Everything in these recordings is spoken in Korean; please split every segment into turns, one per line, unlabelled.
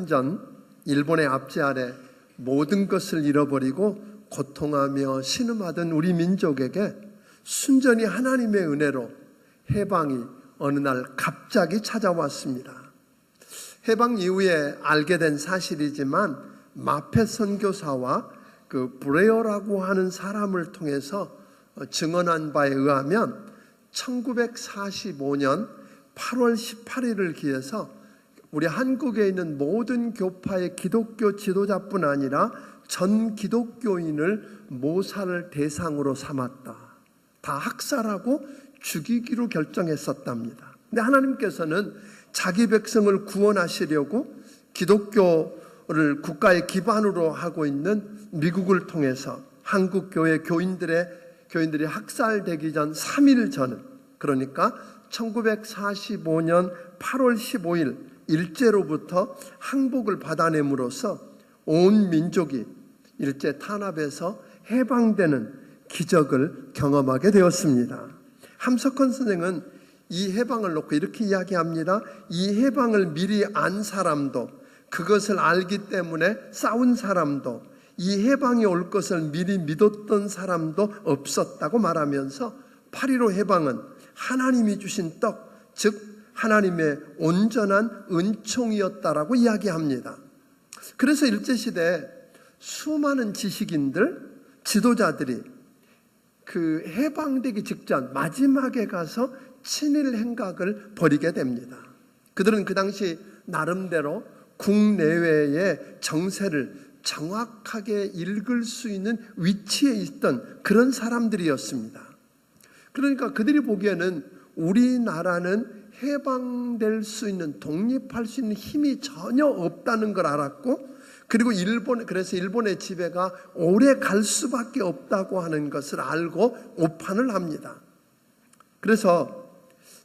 전 일본의 압제 아래 모든 것을 잃어버리고 고통하며 신음하던 우리 민족에게 순전히 하나님의 은혜로 해방이 어느 날 갑자기 찾아왔습니다. 해방 이후에 알게 된 사실이지만 마페 선교사와 그 브레어라고 하는 사람을 통해서 증언한 바에 의하면 1945년 8월 18일을 기해서 우리 한국에 있는 모든 교파의 기독교 지도자뿐 아니라 전 기독교인을 모살을 대상으로 삼았다. 다 학살하고 죽이기로 결정했었답니다. 근데 하나님께서는 자기 백성을 구원하시려고 기독교를 국가의 기반으로 하고 있는 미국을 통해서 한국 교회 교인들이 학살되기 전 3일 전, 그러니까 1945년 8월 15일 일제로부터 항복을 받아냄으로써 온 민족이 일제 탄압에서 해방되는 기적을 경험하게 되었습니다. 함석헌 선생은 이 해방을 놓고 이렇게 이야기합니다. 이 해방을 미리 안 사람도, 그것을 알기 때문에 싸운 사람도, 이 해방이 올 것을 미리 믿었던 사람도 없었다고 말하면서 8.15 해방은 하나님이 주신 떡, 즉 하나님의 온전한 은총이었다라고 이야기합니다. 그래서 일제시대에 수많은 지식인들, 지도자들이 그 해방되기 직전 마지막에 가서 친일 행각을 벌이게 됩니다. 그들은 그 당시 나름대로 국내외의 정세를 정확하게 읽을 수 있는 위치에 있던 그런 사람들이었습니다. 그러니까 그들이 보기에는 우리나라는 해방될 수 있는, 독립할 수 있는 힘이 전혀 없다는 걸 알았고, 그리고 그래서 일본의 지배가 오래 갈 수밖에 없다고 하는 것을 알고 오판을 합니다. 그래서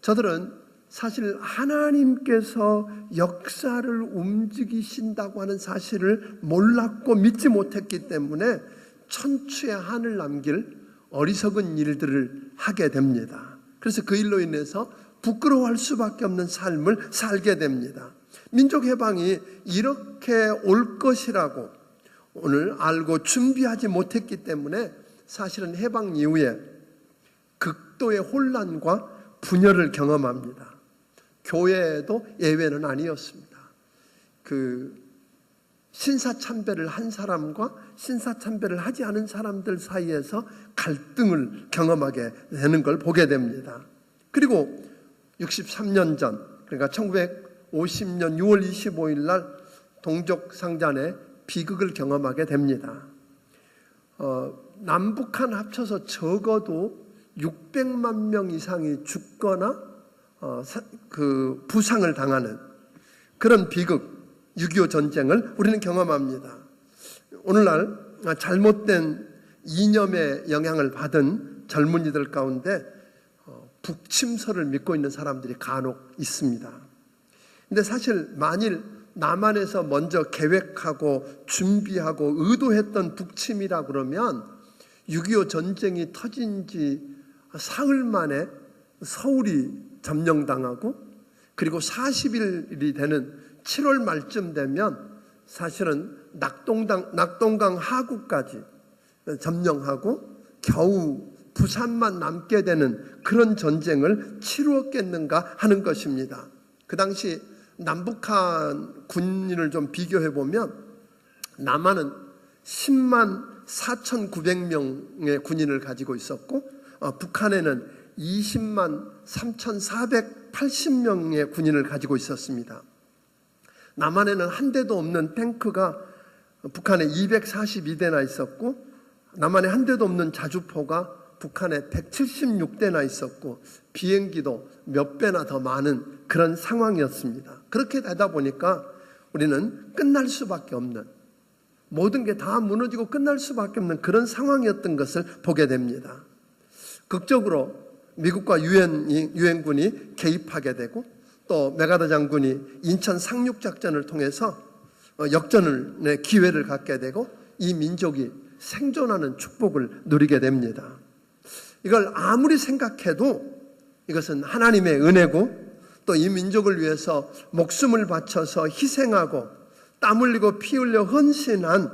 저들은 사실 하나님께서 역사를 움직이신다고 하는 사실을 몰랐고 믿지 못했기 때문에 천추의 한을 남길 어리석은 일들을 하게 됩니다. 그래서 그 일로 인해서 부끄러워할 수밖에 없는 삶을 살게 됩니다. 민족 해방이 이렇게 올 것이라고 오늘 알고 준비하지 못했기 때문에 사실은 해방 이후에 극도의 혼란과 분열을 경험합니다. 교회에도 예외는 아니었습니다. 그 신사참배를 한 사람과 신사참배를 하지 않은 사람들 사이에서 갈등을 경험하게 되는 걸 보게 됩니다. 그리고 63년 전, 그러니까 1950년 6월 25일 날 동족상잔의 비극을 경험하게 됩니다. 남북한 합쳐서 적어도 600만 명 이상이 죽거나 그 부상을 당하는 그런 비극, 6.25 전쟁을 우리는 경험합니다. 오늘날 잘못된 이념의 영향을 받은 젊은이들 가운데 북침서를 믿고 있는 사람들이 간혹 있습니다. 근데 사실 만일 남한에서 먼저 계획하고 준비하고 의도했던 북침이라 그러면 6.25 전쟁이 터진 지 사흘 만에 서울이 점령당하고, 그리고 40일이 되는 7월 말쯤 되면 사실은 낙동강 하구까지 점령하고 겨우 부산만 남게 되는 그런 전쟁을 치루었겠는가 하는 것입니다. 그 당시 남북한 군인을 좀 비교해 보면 남한은 10만 4,900명의 군인을 가지고 있었고, 북한에는 20만 3,480명의 군인을 가지고 있었습니다. 남한에는 한 대도 없는 탱크가 북한에 242대나 있었고, 남한에 한 대도 없는 자주포가 북한에 176대나 있었고, 비행기도 몇 배나 더 많은 그런 상황이었습니다. 그렇게 되다 보니까 우리는 끝날 수밖에 없는, 모든 게 다 무너지고 끝날 수밖에 없는 그런 상황이었던 것을 보게 됩니다. 극적으로 미국과 유엔군이 개입하게 되고, 또 메가더 장군이 인천 상륙작전을 통해서 역전의 기회를 갖게 되고, 이 민족이 생존하는 축복을 누리게 됩니다. 이걸 아무리 생각해도 이것은 하나님의 은혜고, 또 이 민족을 위해서 목숨을 바쳐서 희생하고 땀 흘리고 피 흘려 헌신한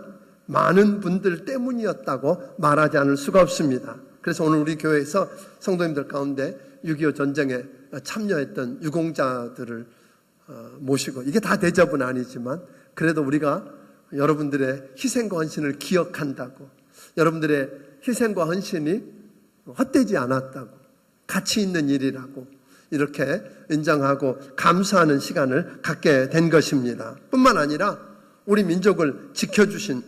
많은 분들 때문이었다고 말하지 않을 수가 없습니다. 그래서 오늘 우리 교회에서 성도님들 가운데 6.25 전쟁에 참여했던 유공자들을 모시고, 이게 다 대접은 아니지만 그래도 우리가 여러분들의 희생과 헌신을 기억한다고, 여러분들의 희생과 헌신이 헛되지 않았다고, 가치 있는 일이라고 이렇게 인정하고 감사하는 시간을 갖게 된 것입니다. 뿐만 아니라 우리 민족을 지켜주신,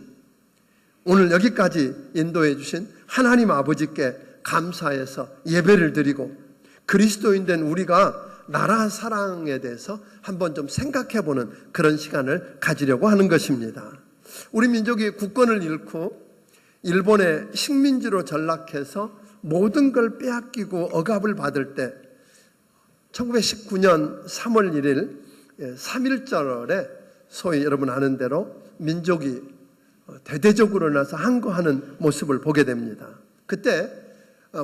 오늘 여기까지 인도해 주신 하나님 아버지께 감사해서 예배를 드리고, 그리스도인 된 우리가 나라 사랑에 대해서 한번 좀 생각해 보는 그런 시간을 가지려고 하는 것입니다. 우리 민족이 국권을 잃고 일본의 식민지로 전락해서 모든 걸 빼앗기고 억압을 받을 때 1919년 3월 1일 3.1절에 소위 여러분 아는 대로 민족이 대대적으로 일어나서 항거하는 모습을 보게 됩니다. 그때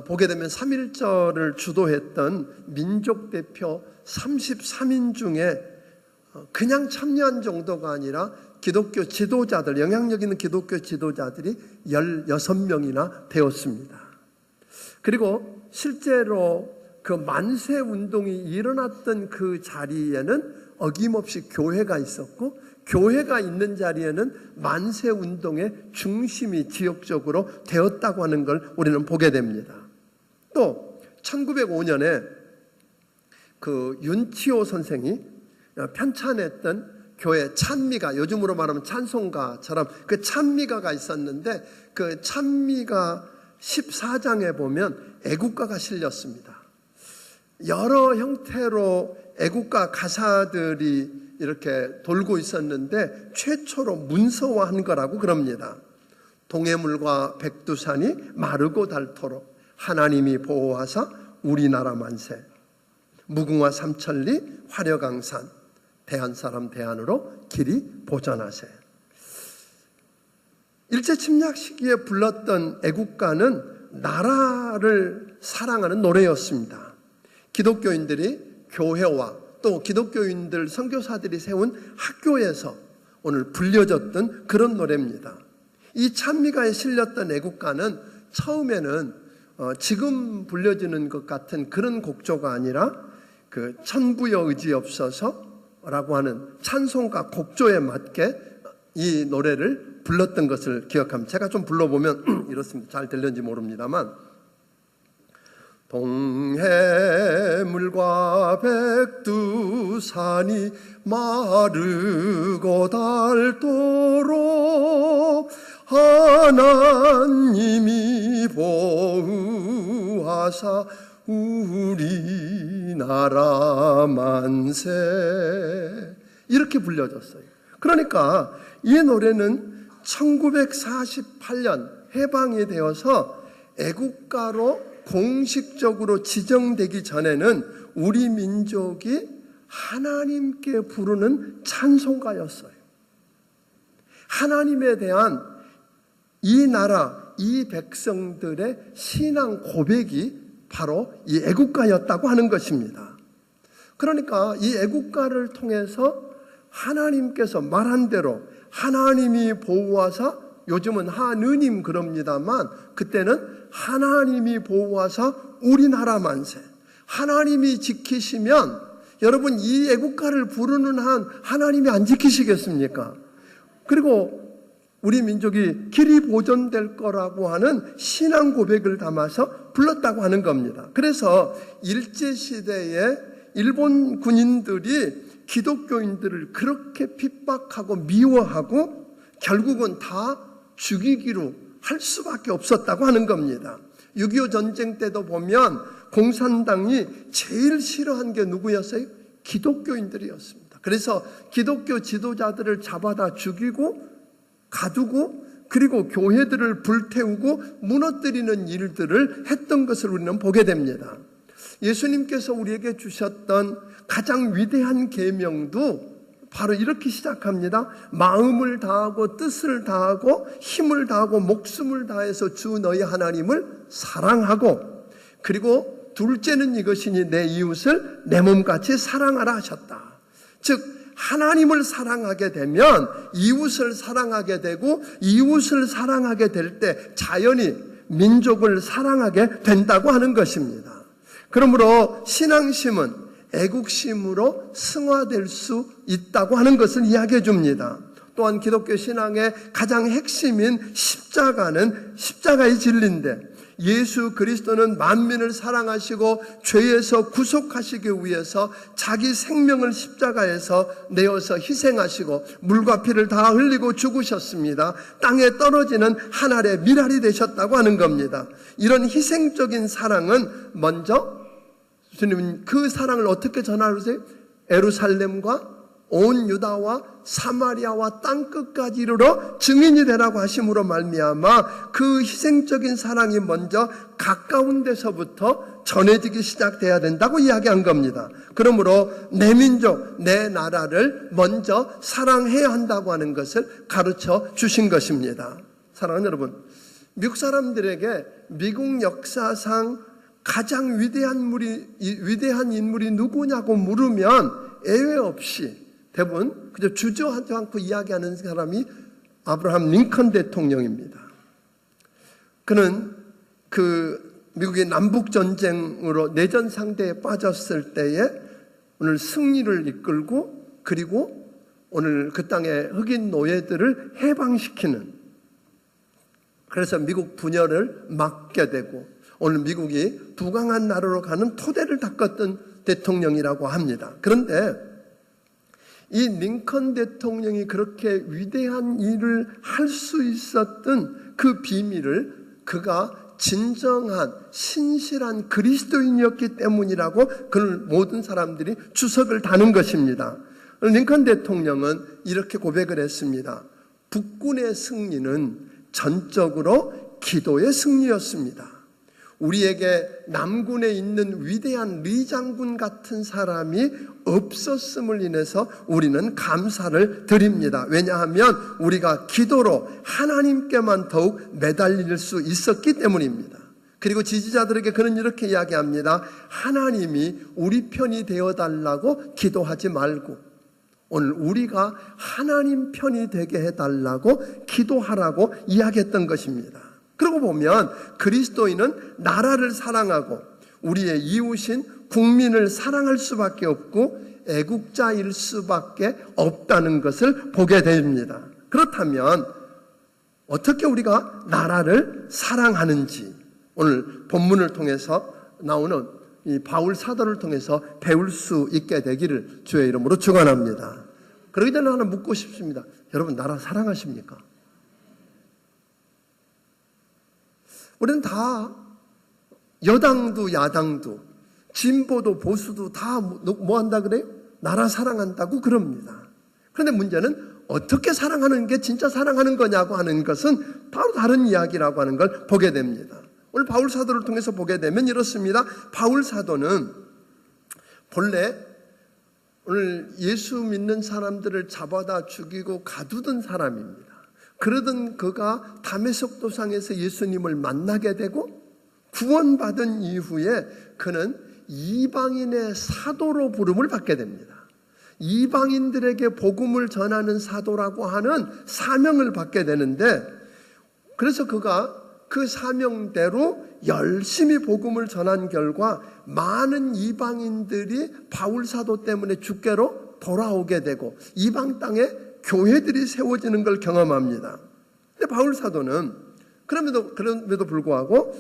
보게 되면 3.1절을 주도했던 민족 대표 33인 중에 그냥 참여한 정도가 아니라 기독교 지도자들, 영향력 있는 기독교 지도자들이 16명이나 되었습니다. 그리고 실제로 그 만세 운동이 일어났던 그 자리에는 어김없이 교회가 있었고, 교회가 있는 자리에는 만세 운동의 중심이 지역적으로 되었다고 하는 걸 우리는 보게 됩니다. 또 1905년에 그 윤치호 선생이 편찬했던 교회 찬미가, 요즘으로 말하면 찬송가처럼 그 찬미가가 있었는데, 그 찬미가 14장에 보면 애국가가 실렸습니다. 여러 형태로 애국가 가사들이 이렇게 돌고 있었는데 최초로 문서화한 거라고 그럽니다. 동해물과 백두산이 마르고 닳도록 하나님이 보호하사 우리나라 만세, 무궁화 삼천리 화려강산, 대한사람 대안으로 길이 보전하세. 일제침략 시기에 불렀던 애국가는 나라를 사랑하는 노래였습니다. 기독교인들이 교회와 또 기독교인들 선교사들이 세운 학교에서 오늘 불려졌던 그런 노래입니다. 이 찬미가에 실렸던 애국가는 처음에는 지금 불려지는 것 같은 그런 곡조가 아니라 그 천부여 의지없어서라고 하는 찬송가 곡조에 맞게 이 노래를 불렀던 것을 기억합니다. 제가 좀 불러보면 이렇습니다. 잘 들렸는지 모릅니다만, 동해물과 백두산이 마르고 닳도록 하나님이 보호하사 우리나라 만세, 이렇게 불려졌어요. 그러니까 이 노래는 1948년 해방이 되어서 애국가로 공식적으로 지정되기 전에는 우리 민족이 하나님께 부르는 찬송가였어요. 하나님에 대한 이 나라, 이 백성들의 신앙 고백이 바로 이 애국가였다고 하는 것입니다. 그러니까 이 애국가를 통해서 하나님께서 말한 대로 하나님이 보호하사, 요즘은 하느님 그럽니다만 그때는 하나님이 보호하사 우리나라 만세, 하나님이 지키시면, 여러분 이 애국가를 부르는 한 하나님이 안 지키시겠습니까? 그리고 우리 민족이 길이 보존될 거라고 하는 신앙 고백을 담아서 불렀다고 하는 겁니다. 그래서 일제시대에 일본 군인들이 기독교인들을 그렇게 핍박하고 미워하고 결국은 다 죽이기로 할 수밖에 없었다고 하는 겁니다. 6.25 전쟁 때도 보면 공산당이 제일 싫어한 게 누구였어요? 기독교인들이었습니다. 그래서 기독교 지도자들을 잡아다 죽이고 가두고, 그리고 교회들을 불태우고 무너뜨리는 일들을 했던 것을 우리는 보게 됩니다. 예수님께서 우리에게 주셨던 가장 위대한 계명도 바로 이렇게 시작합니다. 마음을 다하고 뜻을 다하고 힘을 다하고 목숨을 다해서 주 너희 하나님을 사랑하고, 그리고 둘째는 이것이니 내 이웃을 내 몸같이 사랑하라 하셨다. 즉 하나님을 사랑하게 되면 이웃을 사랑하게 되고, 이웃을 사랑하게 될 때 자연히 민족을 사랑하게 된다고 하는 것입니다. 그러므로 신앙심은 애국심으로 승화될 수 있다고 하는 것을 이야기해 줍니다. 또한 기독교 신앙의 가장 핵심인 십자가는 십자가의 진리인데, 예수 그리스도는 만민을 사랑하시고 죄에서 구속하시기 위해서 자기 생명을 십자가에서 내어서 희생하시고 물과 피를 다 흘리고 죽으셨습니다. 땅에 떨어지는 한 알의 밀알이 되셨다고 하는 겁니다. 이런 희생적인 사랑은 먼저 주님은 그 사랑을 어떻게 전하세요? 예루살렘과 온 유다와 사마리아와 땅끝까지 이르러 증인이 되라고 하심으로 말미암아 그 희생적인 사랑이 먼저 가까운 데서부터 전해지기 시작돼야 된다고 이야기한 겁니다. 그러므로 내 민족, 내 나라를 먼저 사랑해야 한다고 하는 것을 가르쳐 주신 것입니다. 사랑하는 여러분, 미국 사람들에게 미국 역사상 가장 위대한 인물이 누구냐고 물으면 예외 없이 대부분 그저 주저하지 않고 이야기하는 사람이 아브라함 링컨 대통령입니다. 그는 그 미국의 남북전쟁으로 내전 상태에 빠졌을 때에 오늘 승리를 이끌고, 그리고 오늘 그 땅의 흑인 노예들을 해방시키는, 그래서 미국 분열을 막게 되고 오늘 미국이 부강한 나라로 가는 토대를 닦았던 대통령이라고 합니다. 그런데 이 링컨 대통령이 그렇게 위대한 일을 할 수 있었던 그 비밀을 그가 진정한 신실한 그리스도인이었기 때문이라고 그를 모든 사람들이 주석을 다는 것입니다. 링컨 대통령은 이렇게 고백을 했습니다. 북군의 승리는 전적으로 기도의 승리였습니다. 우리에게 남군에 있는 위대한 리 장군 같은 사람이 없었음을 인해서 우리는 감사를 드립니다. 왜냐하면 우리가 기도로 하나님께만 더욱 매달릴 수 있었기 때문입니다. 그리고 지지자들에게 그는 이렇게 이야기합니다. 하나님이 우리 편이 되어달라고 기도하지 말고 오늘 우리가 하나님 편이 되게 해달라고 기도하라고 이야기했던 것입니다. 그러고 보면 그리스도인은 나라를 사랑하고 우리의 이웃인 국민을 사랑할 수밖에 없고 애국자일 수밖에 없다는 것을 보게 됩니다. 그렇다면 어떻게 우리가 나라를 사랑하는지 오늘 본문을 통해서 나오는 이 바울 사도를 통해서 배울 수 있게 되기를 주의 이름으로 축원합니다. 그러기 전에 하나 묻고 싶습니다. 여러분 나라 사랑하십니까? 우리는 다 여당도 야당도 진보도 보수도 다 뭐 한다 그래요? 나라 사랑한다고 그럽니다. 그런데 문제는 어떻게 사랑하는 게 진짜 사랑하는 거냐고 하는 것은 바로 다른 이야기라고 하는 걸 보게 됩니다. 오늘 바울 사도를 통해서 보게 되면 이렇습니다. 바울 사도는 본래 오늘 예수 믿는 사람들을 잡아다 죽이고 가두던 사람입니다. 그러던 그가 다메섹 도상에서 예수님을 만나게 되고 구원받은 이후에 그는 이방인의 사도로 부름을 받게 됩니다. 이방인들에게 복음을 전하는 사도라고 하는 사명을 받게 되는데, 그래서 그가 그 사명대로 열심히 복음을 전한 결과 많은 이방인들이 바울 사도 때문에 주께로 돌아오게 되고 이방 땅에 교회들이 세워지는 걸 경험합니다. 근데 바울 사도는 그럼에도 불구하고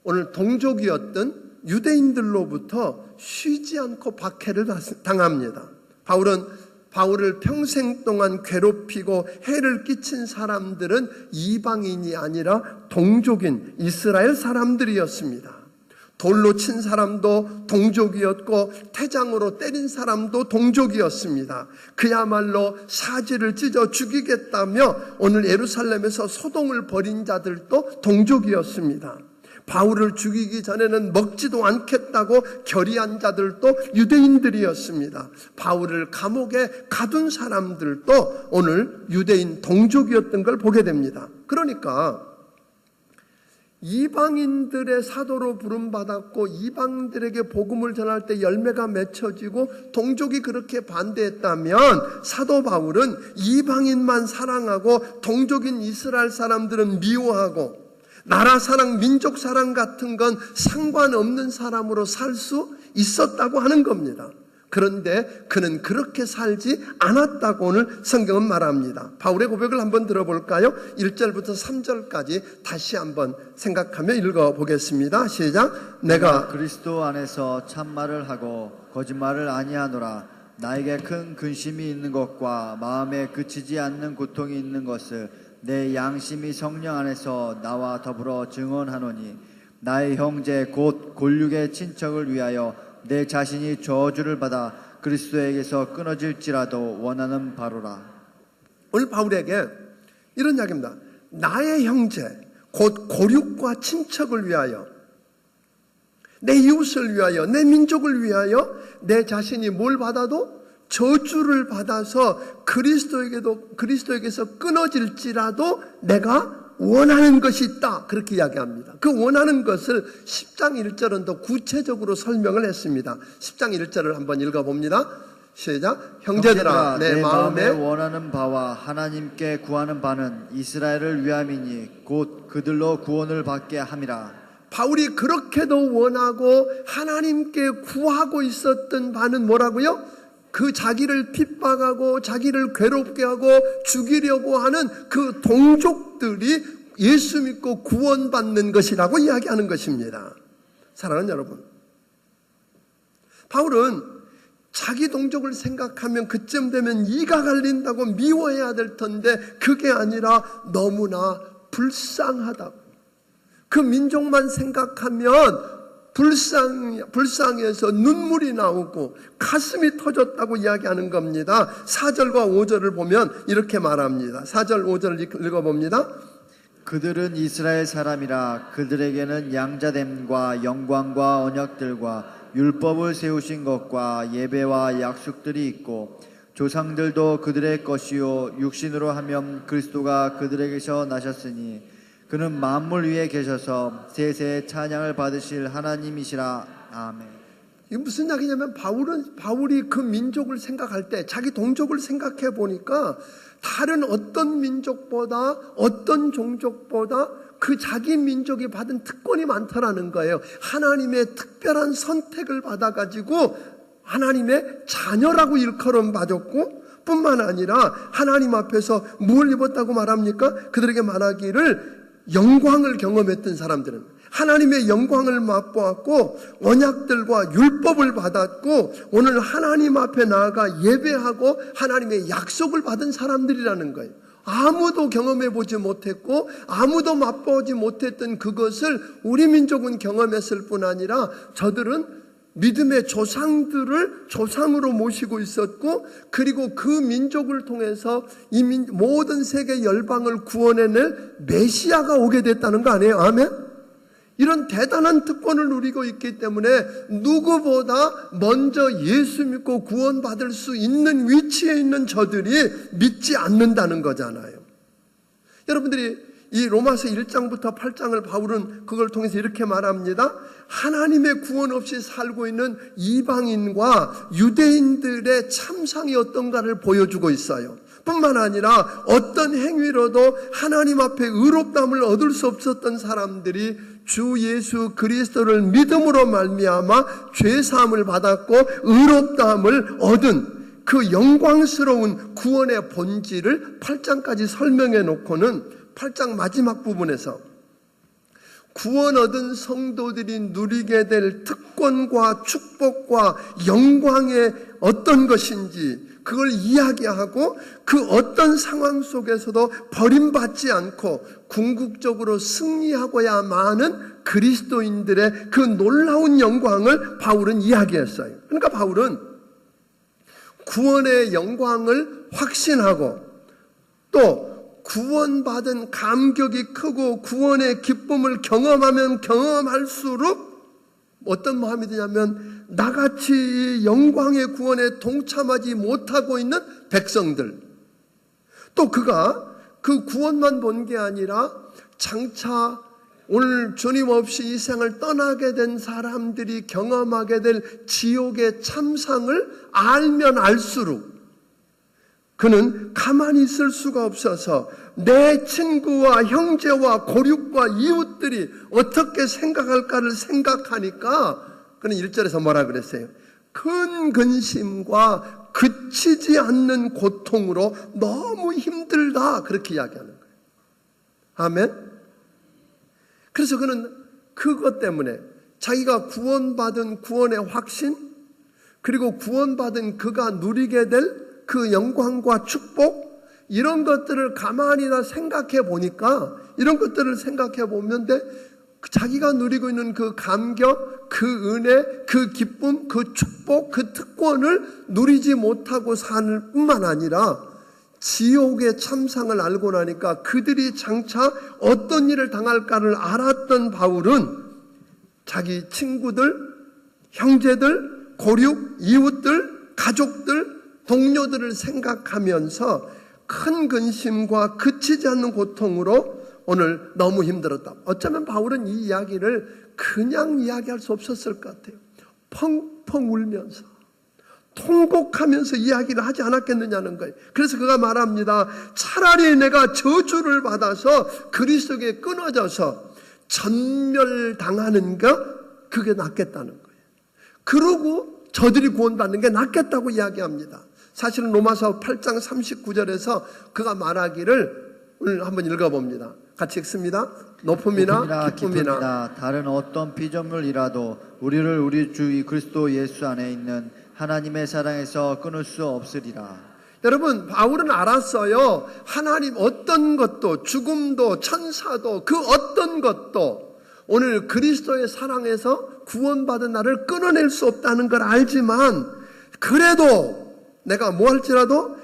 오늘 동족이었던 유대인들로부터 쉬지 않고 박해를 당합니다. 바울을 평생 동안 괴롭히고 해를 끼친 사람들은 이방인이 아니라 동족인 이스라엘 사람들이었습니다. 돌로 친 사람도 동족이었고 태장으로 때린 사람도 동족이었습니다. 그야말로 사지를 찢어 죽이겠다며 오늘 예루살렘에서 소동을 벌인 자들도 동족이었습니다. 바울을 죽이기 전에는 먹지도 않겠다고 결의한 자들도 유대인들이었습니다. 바울을 감옥에 가둔 사람들도 오늘 유대인 동족이었던 걸 보게 됩니다. 그러니까 이방인들의 사도로 부름받았고 이방인들에게 복음을 전할 때 열매가 맺혀지고 동족이 그렇게 반대했다면 사도 바울은 이방인만 사랑하고 동족인 이스라엘 사람들은 미워하고 나라 사랑, 민족 사랑 같은 건 상관없는 사람으로 살 수 있었다고 하는 겁니다. 그런데 그는 그렇게 살지 않았다고 오늘 성경은 말합니다. 바울의 고백을 한번 들어볼까요? 1절부터 3절까지 다시 한번 생각하며 읽어보겠습니다. 시작. 내가
그리스도 안에서 참말을 하고 거짓말을 아니하노라. 나에게 큰 근심이 있는 것과 마음에 그치지 않는 고통이 있는 것을 내 양심이 성령 안에서 나와 더불어 증언하노니 나의 형제 곧 골육의 친척을 위하여 내 자신이 저주를 받아 그리스도에게서 끊어질지라도 원하는 바로라.
오늘 바울에게 이런 이야기입니다. 나의 형제 곧 고륙과 친척을 위하여, 내 이웃을 위하여, 내 민족을 위하여 내 자신이 뭘 받아도 저주를 받아서 그리스도에게서 끊어질지라도 내가 원하는 것이 있다. 그렇게 이야기합니다. 그 원하는 것을 10장 1절은 더 구체적으로 설명을 했습니다. 10장 1절을 한번 읽어봅니다. 시작. 형제들아 내 마음에
원하는 바와 하나님께 구하는 바는 이스라엘을 위함이니 곧 그들로 구원을 받게 함이라.
바울이 그렇게도 원하고 하나님께 구하고 있었던 바는 뭐라고요? 그 자기를 핍박하고 자기를 괴롭게 하고 죽이려고 하는 그 동족들이 예수 믿고 구원받는 것이라고 이야기하는 것입니다. 사랑하는 여러분, 바울은 자기 동족을 생각하면 그쯤 되면 이가 갈린다고 미워해야 될 텐데 그게 아니라 너무나 불쌍하다고, 그 민족만 생각하면 불쌍해서 눈물이 나오고 가슴이 터졌다고 이야기하는 겁니다. 4절과 5절을 보면 이렇게 말합니다. 4절 5절을 읽어봅니다.
그들은 이스라엘 사람이라 그들에게는 양자됨과 영광과 언약들과 율법을 세우신 것과 예배와 약속들이 있고 조상들도 그들의 것이요 육신으로 하면 그리스도가 그들에게서 나셨으니 그는 만물 위에 계셔서 세세의 찬양을 받으실 하나님이시라. 아멘.
이게 무슨 이야기냐면 바울이 그 민족을 생각할 때 자기 동족을 생각해 보니까 다른 어떤 민족보다 어떤 종족보다 그 자기 민족이 받은 특권이 많다라는 거예요. 하나님의 특별한 선택을 받아가지고 하나님의 자녀라고 일컬음 받았고 뿐만 아니라 하나님 앞에서 뭘 입었다고 말합니까? 그들에게 말하기를 영광을 경험했던 사람들은 하나님의 영광을 맛보았고 언약들과 율법을 받았고 오늘 하나님 앞에 나아가 예배하고 하나님의 약속을 받은 사람들이라는 거예요. 아무도 경험해 보지 못했고 아무도 맛보지 못했던 그것을 우리 민족은 경험했을 뿐 아니라 저들은 믿음의 조상들을 조상으로 모시고 있었고 그리고 그 민족을 통해서 이 모든 세계 열방을 구원해낼 메시아가 오게 됐다는 거 아니에요? 아멘? 이런 대단한 특권을 누리고 있기 때문에 누구보다 먼저 예수 믿고 구원받을 수 있는 위치에 있는 저들이 믿지 않는다는 거잖아요. 여러분들이 이 로마서 1장부터 8장을 바울은 그걸 통해서 이렇게 말합니다. 하나님의 구원 없이 살고 있는 이방인과 유대인들의 참상이 어떤가를 보여주고 있어요. 뿐만 아니라 어떤 행위로도 하나님 앞에 의롭다함을 얻을 수 없었던 사람들이 주 예수 그리스도를 믿음으로 말미암아 죄사함을 받았고 의롭다함을 얻은 그 영광스러운 구원의 본질을 8장까지 설명해 놓고는 8장 마지막 부분에서 구원 얻은 성도들이 누리게 될 특권과 축복과 영광의 어떤 것인지 그걸 이야기하고 그 어떤 상황 속에서도 버림받지 않고 궁극적으로 승리하고야만은 그리스도인들의 그 놀라운 영광을 바울은 이야기했어요. 그러니까 바울은 구원의 영광을 확신하고 또 구원받은 감격이 크고 구원의 기쁨을 경험하면 경험할수록 어떤 마음이 드냐면 나같이 영광의 구원에 동참하지 못하고 있는 백성들, 또 그가 그 구원만 본 게 아니라 장차 오늘 주님 없이 이 생을 떠나게 된 사람들이 경험하게 될 지옥의 참상을 알면 알수록 그는 가만히 있을 수가 없어서 내 친구와 형제와 고륙과 이웃들이 어떻게 생각할까를 생각하니까 그는 1절에서 뭐라 그랬어요? 큰 근심과 그치지 않는 고통으로 너무 힘들다, 그렇게 이야기하는 거예요. 아멘? 그래서 그는 그것 때문에 자기가 구원받은 구원의 확신, 그리고 구원받은 그가 누리게 될 그 영광과 축복, 이런 것들을 가만히 다 생각해 보니까, 이런 것들을 생각해 보면 자기가 누리고 있는 그 감격, 그 은혜, 그 기쁨, 그 축복, 그 특권을 누리지 못하고 사는 뿐만 아니라 지옥의 참상을 알고 나니까 그들이 장차 어떤 일을 당할까를 알았던 바울은 자기 친구들, 형제들, 고륙, 이웃들, 가족들, 동료들을 생각하면서 큰 근심과 그치지 않는 고통으로 오늘 너무 힘들었다. 어쩌면 바울은 이 이야기를 그냥 이야기할 수 없었을 것 같아요. 펑펑 울면서 통곡하면서 이야기를 하지 않았겠느냐는 거예요. 그래서 그가 말합니다. 차라리 내가 저주를 받아서 그리스도에게 끊어져서 전멸당하는 것, 그게 낫겠다는 거예요. 그러고 저들이 구원받는 게 낫겠다고 이야기합니다. 사실은 로마서 8장 39절에서 그가 말하기를 오늘 한번 읽어봅니다. 같이 읽습니다. 높음이나 기쁨이나
다른 어떤 피조물이라도 우리를 우리 주 그리스도 예수 안에 있는 하나님의 사랑에서 끊을 수 없으리라.
여러분, 바울은 알았어요. 하나님 어떤 것도, 죽음도 천사도 그 어떤 것도 오늘 그리스도의 사랑에서 구원받은 나를 끊어낼 수 없다는 걸 알지만, 그래도 내가 뭐 할지라도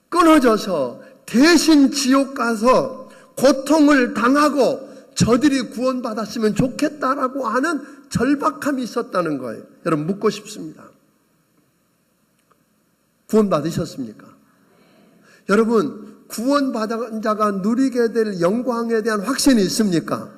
끊어져서 대신 지옥 가서 고통을 당하고 저들이 구원받았으면 좋겠다라고 하는 절박함이 있었다는 거예요. 여러분, 묻고 싶습니다. 구원받으셨습니까? 여러분, 구원받은 자가 누리게 될 영광에 대한 확신이 있습니까?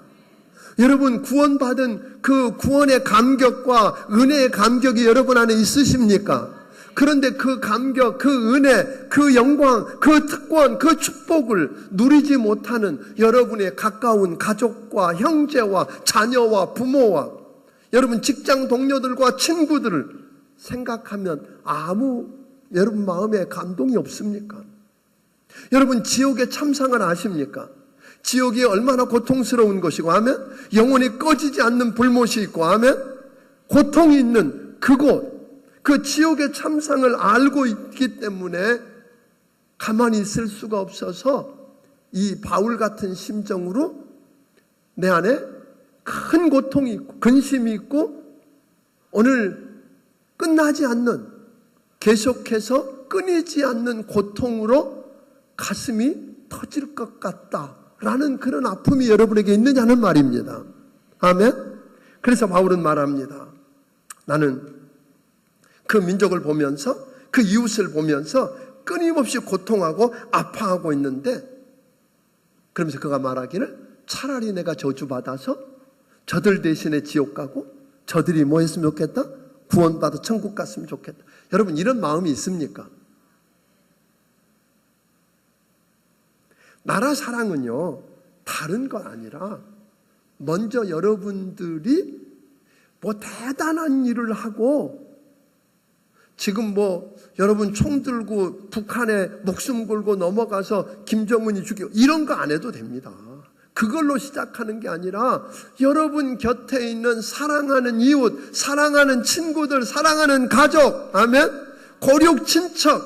여러분, 구원받은 그 구원의 감격과 은혜의 감격이 여러분 안에 있으십니까? 그런데 그 감격, 그 은혜, 그 영광, 그 특권, 그 축복을 누리지 못하는 여러분의 가까운 가족과 형제와 자녀와 부모와 여러분 직장 동료들과 친구들을 생각하면 아무 여러분 마음에 감동이 없습니까? 여러분, 지옥의 참상을 아십니까? 지옥이 얼마나 고통스러운 것이고 하면 영원히 꺼지지 않는 불못이 있고 하면 고통이 있는 그곳, 그 지옥의 참상을 알고 있기 때문에 가만히 있을 수가 없어서 이 바울 같은 심정으로 내 안에 큰 고통이 있고 근심이 있고 오늘 끝나지 않는, 계속해서 끊이지 않는 고통으로 가슴이 터질 것 같다라는 그런 아픔이 여러분에게 있느냐는 말입니다. 아멘? 그래서 바울은 말합니다. 나는 그 민족을 보면서, 그 이웃을 보면서 끊임없이 고통하고 아파하고 있는데, 그러면서 그가 말하기를 차라리 내가 저주받아서 저들 대신에 지옥 가고 저들이 뭐 했으면 좋겠다? 구원받아 천국 갔으면 좋겠다. 여러분, 이런 마음이 있습니까? 나라 사랑은요, 다른 거 아니라 먼저 여러분들이 뭐 대단한 일을 하고 지금 뭐 여러분 총 들고 북한에 목숨 걸고 넘어가서 김정은이 죽이고 이런 거 안 해도 됩니다. 그걸로 시작하는 게 아니라 여러분 곁에 있는 사랑하는 이웃, 사랑하는 친구들, 사랑하는 가족, 아멘? 고륙 친척,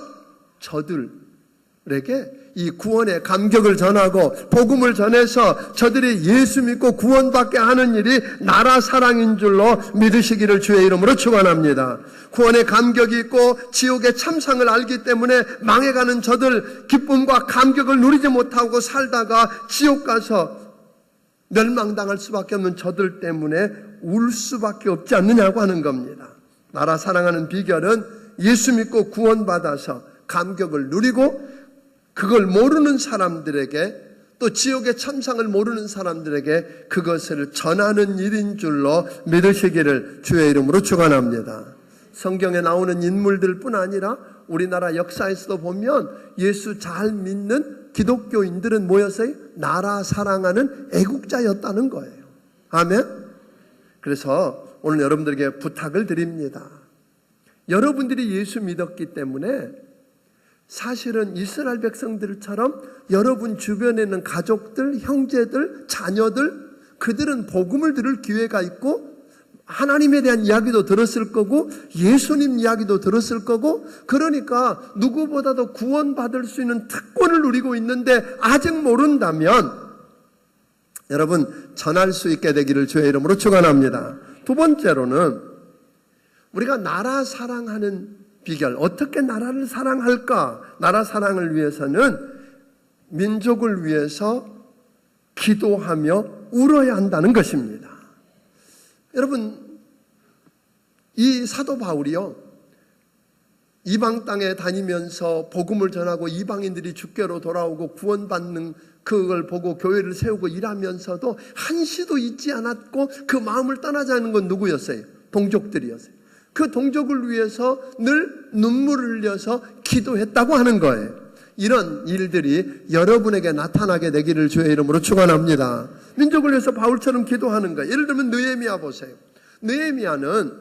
저들에게 이 구원의 감격을 전하고 복음을 전해서 저들이 예수 믿고 구원받게 하는 일이 나라 사랑인 줄로 믿으시기를 주의 이름으로 축원합니다. 구원의 감격이 있고 지옥의 참상을 알기 때문에 망해가는 저들, 기쁨과 감격을 누리지 못하고 살다가 지옥 가서 멸망당할 수밖에 없는 저들 때문에 울 수밖에 없지 않느냐고 하는 겁니다. 나라 사랑하는 비결은 예수 믿고 구원받아서 감격을 누리고 그걸 모르는 사람들에게 또 지옥의 참상을 모르는 사람들에게 그것을 전하는 일인 줄로 믿으시기를 주의 이름으로 축원합니다. 성경에 나오는 인물들뿐 아니라 우리나라 역사에서도 보면 예수 잘 믿는 기독교인들은 뭐였어요? 나라 사랑하는 애국자였다는 거예요. 아멘. 그래서 오늘 여러분들에게 부탁을 드립니다. 여러분들이 예수 믿었기 때문에 사실은 이스라엘 백성들처럼 여러분 주변에 있는 가족들, 형제들, 자녀들, 그들은 복음을 들을 기회가 있고 하나님에 대한 이야기도 들었을 거고 예수님 이야기도 들었을 거고, 그러니까 누구보다도 구원받을 수 있는 특권을 누리고 있는데 아직 모른다면 여러분 전할 수 있게 되기를 주의 이름으로 축원합니다. 두 번째로는 우리가 나라 사랑하는 비결, 어떻게 나라를 사랑할까? 나라 사랑을 위해서는 민족을 위해서 기도하며 울어야 한다는 것입니다. 여러분, 이 사도 바울이요, 이방 땅에 다니면서 복음을 전하고 이방인들이 주께로 돌아오고 구원받는 그걸 보고 교회를 세우고 일하면서도 한시도 잊지 않았고 그 마음을 떠나지 않은 건 누구였어요? 동족들이었어요. 그 동족을 위해서 늘 눈물을 흘려서 기도했다고 하는 거예요. 이런 일들이 여러분에게 나타나게 되기를 주의 이름으로 축원합니다. 민족을 위해서 바울처럼 기도하는 거예요. 예를 들면 느헤미야 보세요. 느헤미야는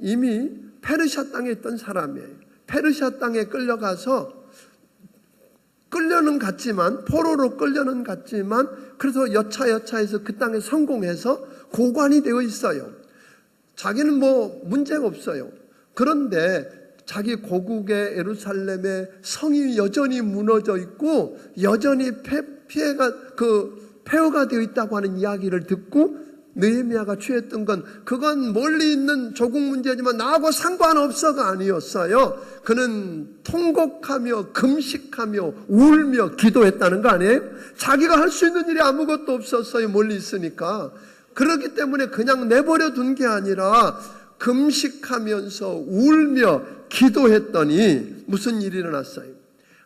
이미 페르시아 땅에 있던 사람이에요. 페르시아 땅에 끌려가서 끌려는 갔지만, 포로로 끌려는 갔지만, 그래서 여차여차해서 그 땅에 성공해서 고관이 되어 있어요. 자기는 뭐 문제가 없어요. 그런데 자기 고국의 예루살렘의 성이 여전히 무너져 있고 여전히 폐허가 되어 있다고 하는 이야기를 듣고 느헤미야가 취했던 건 그건 멀리 있는 조국 문제지만 나하고 상관없어가 아니었어요. 그는 통곡하며 금식하며 울며 기도했다는 거 아니에요? 자기가 할 수 있는 일이 아무것도 없었어요. 멀리 있으니까. 그렇기 때문에 그냥 내버려 둔 게 아니라 금식하면서 울며 기도했더니 무슨 일이 일어났어요?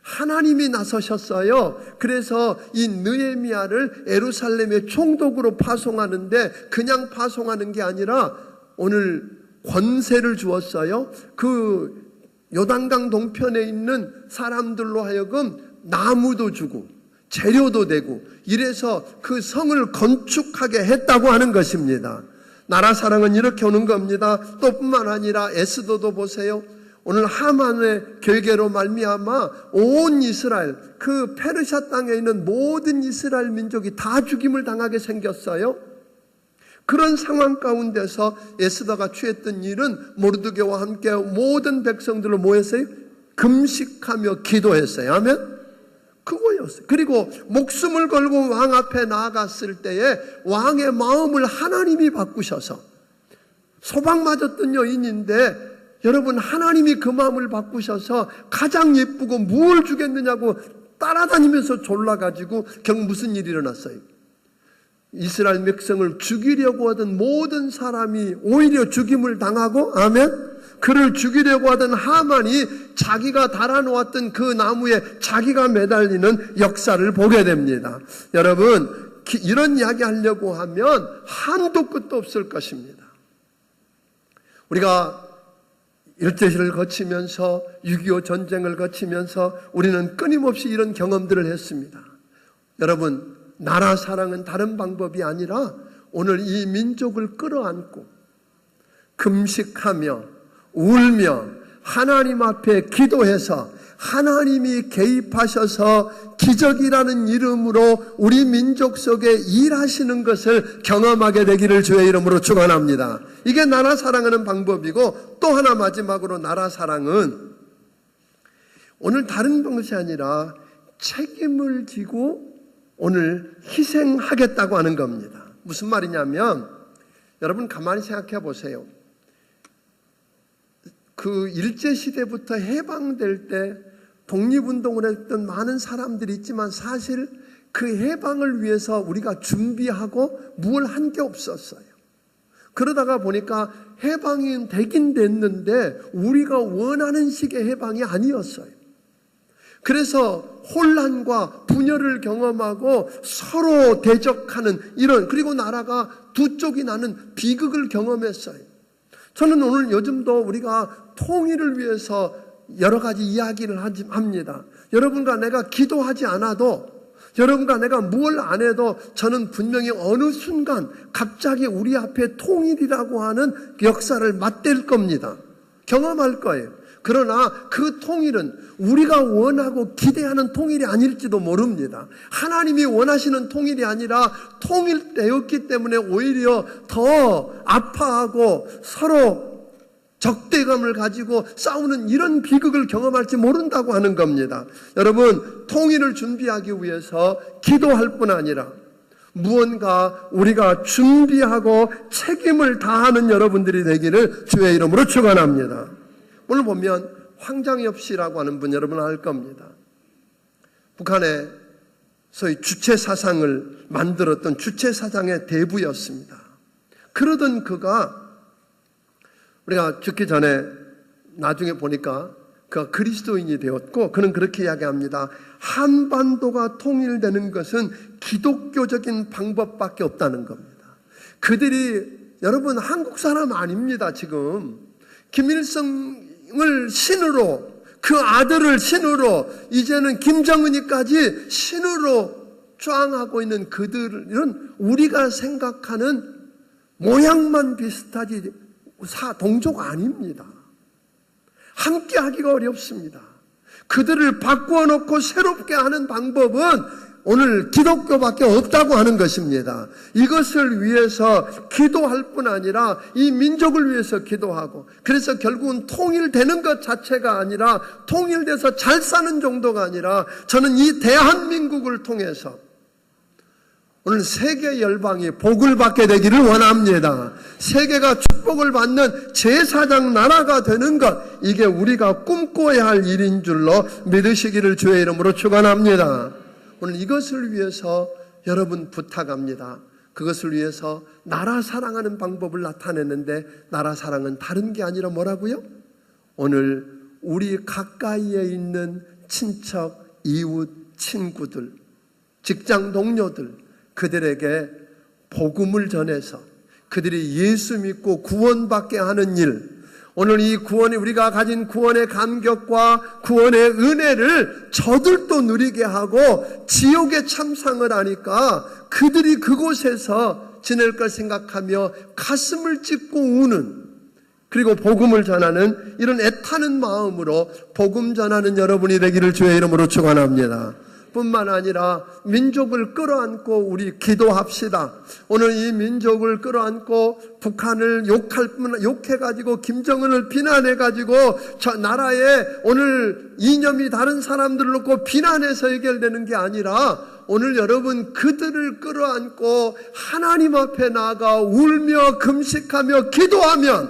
하나님이 나서셨어요. 그래서 이 느헤미야를 예루살렘의 총독으로 파송하는데 그냥 파송하는 게 아니라 오늘 권세를 주었어요. 그 요단강 동편에 있는 사람들로 하여금 나무도 주고 재료도 되고 이래서 그 성을 건축하게 했다고 하는 것입니다. 나라 사랑은 이렇게 오는 겁니다. 또 뿐만 아니라 에스더도 보세요. 오늘 하만의 결계로 말미암아 온 이스라엘, 그 페르시아 땅에 있는 모든 이스라엘 민족이 다 죽임을 당하게 생겼어요. 그런 상황 가운데서 에스더가 취했던 일은 모르드게와 함께 모든 백성들로 모였어요. 금식하며 기도했어요. 아멘? 그거였어요. 그리고 목숨을 걸고 왕 앞에 나아갔을 때에 왕의 마음을 하나님이 바꾸셔서, 소방 맞았던 여인인데 여러분, 하나님이 그 마음을 바꾸셔서 가장 예쁘고 뭘 주겠느냐고 따라다니면서 졸라가지고 결국 무슨 일이 일어났어요? 이스라엘 백성을 죽이려고 하던 모든 사람이 오히려 죽임을 당하고, 아멘? 그를 죽이려고 하던 하만이 자기가 달아놓았던 그 나무에 자기가 매달리는 역사를 보게 됩니다. 여러분, 이런 이야기 하려고 하면 한도 끝도 없을 것입니다. 우리가 일제시를 거치면서 6.25 전쟁을 거치면서 우리는 끊임없이 이런 경험들을 했습니다. 여러분, 나라 사랑은 다른 방법이 아니라 오늘 이 민족을 끌어안고 금식하며 울며 하나님 앞에 기도해서 하나님이 개입하셔서 기적이라는 이름으로 우리 민족 속에 일하시는 것을 경험하게 되기를 주의 이름으로 축원합니다. 이게 나라 사랑하는 방법이고, 또 하나 마지막으로 나라 사랑은 오늘 다른 것이 아니라 책임을 지고 오늘 희생하겠다고 하는 겁니다. 무슨 말이냐면 여러분 가만히 생각해 보세요. 그 일제시대부터 해방될 때 독립운동을 했던 많은 사람들이 있지만 사실 그 해방을 위해서 우리가 준비하고 뭘 한 게 없었어요. 그러다가 보니까 해방이 되긴 됐는데 우리가 원하는 식의 해방이 아니었어요. 그래서 혼란과 분열을 경험하고 서로 대적하는 이런, 그리고 나라가 두 쪽이 나는 비극을 경험했어요. 저는 오늘 요즘도 우리가 통일을 위해서 여러 가지 이야기를 합니다. 여러분과 내가 기도하지 않아도, 여러분과 내가 무엇을 안 해도 저는 분명히 어느 순간 갑자기 우리 앞에 통일이라고 하는 역사를 맞댈 겁니다. 경험할 거예요. 그러나 그 통일은 우리가 원하고 기대하는 통일이 아닐지도 모릅니다. 하나님이 원하시는 통일이 아니라 통일되었기 때문에 오히려 더 아파하고 서로 적대감을 가지고 싸우는 이런 비극을 경험할지 모른다고 하는 겁니다. 여러분, 통일을 준비하기 위해서 기도할 뿐 아니라 무언가 우리가 준비하고 책임을 다하는 여러분들이 되기를 주의 이름으로 축원합니다. 오늘 보면 황장엽 씨라고 하는 분 여러분 알 겁니다. 북한의 소위 주체사상을 만들었던 주체사상의 대부였습니다. 그러던 그가 우리가 죽기 전에 나중에 보니까 그가 그리스도인이 되었고, 그는 그렇게 이야기합니다. 한반도가 통일되는 것은 기독교적인 방법밖에 없다는 겁니다. 그들이 여러분 한국 사람 아닙니다. 지금 김일성을 신으로, 그 아들을 신으로, 이제는 김정은이까지 신으로 쫙하고 있는 그들은 우리가 생각하는 모양만 비슷하지 동족 아닙니다. 함께 하기가 어렵습니다. 그들을 바꾸어 놓고 새롭게 하는 방법은 오늘 기독교밖에 없다고 하는 것입니다. 이것을 위해서 기도할 뿐 아니라 이 민족을 위해서 기도하고, 그래서 결국은 통일되는 것 자체가 아니라, 통일돼서 잘 사는 정도가 아니라, 저는 이 대한민국을 통해서 오늘 세계 열방이 복을 받게 되기를 원합니다. 세계가 축복을 받는 제사장 나라가 되는 것, 이게 우리가 꿈꿔야 할 일인 줄로 믿으시기를 주의 이름으로 축원합니다. 오늘 이것을 위해서 여러분 부탁합니다. 그것을 위해서 나라 사랑하는 방법을 나타냈는데, 나라 사랑은 다른 게 아니라 뭐라고요? 오늘 우리 가까이에 있는 친척, 이웃, 친구들, 직장 동료들, 그들에게 복음을 전해서 그들이 예수 믿고 구원받게 하는 일, 오늘 이 구원이, 우리가 가진 구원의 감격과 구원의 은혜를 저들도 누리게 하고 지옥의 참상을 하니까 그들이 그곳에서 지낼 걸 생각하며 가슴을 찢고 우는, 그리고 복음을 전하는 이런 애타는 마음으로 복음 전하는 여러분이 되기를 주의 이름으로 축원합니다. 뿐만 아니라 민족을 끌어안고 우리 기도합시다. 오늘 이 민족을 끌어안고 북한을 욕해가지고 김정은을 비난해가지고 저 나라에 오늘 이념이 다른 사람들을 놓고 비난해서 해결되는 게 아니라, 오늘 여러분 그들을 끌어안고 하나님 앞에 나아가 울며 금식하며 기도하면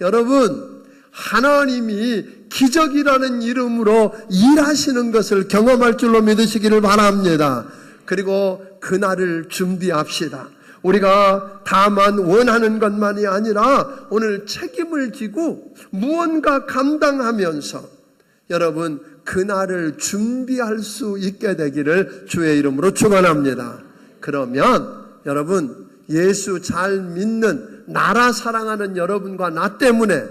여러분 하나님이 기적이라는 이름으로 일하시는 것을 경험할 줄로 믿으시기를 바랍니다. 그리고 그날을 준비합시다. 우리가 다만 원하는 것만이 아니라 오늘 책임을 지고 무언가 감당하면서 여러분 그날을 준비할 수 있게 되기를 주의 이름으로 축원합니다. 그러면 여러분 예수 잘 믿는 나라 사랑하는 여러분과 나 때문에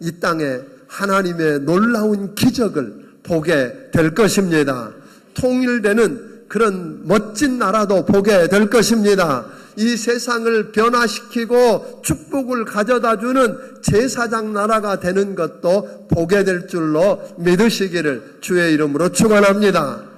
이 땅에 하나님의 놀라운 기적을 보게 될 것입니다. 통일되는 그런 멋진 나라도 보게 될 것입니다. 이 세상을 변화시키고 축복을 가져다주는 제사장 나라가 되는 것도 보게 될 줄로 믿으시기를 주의 이름으로 축원합니다.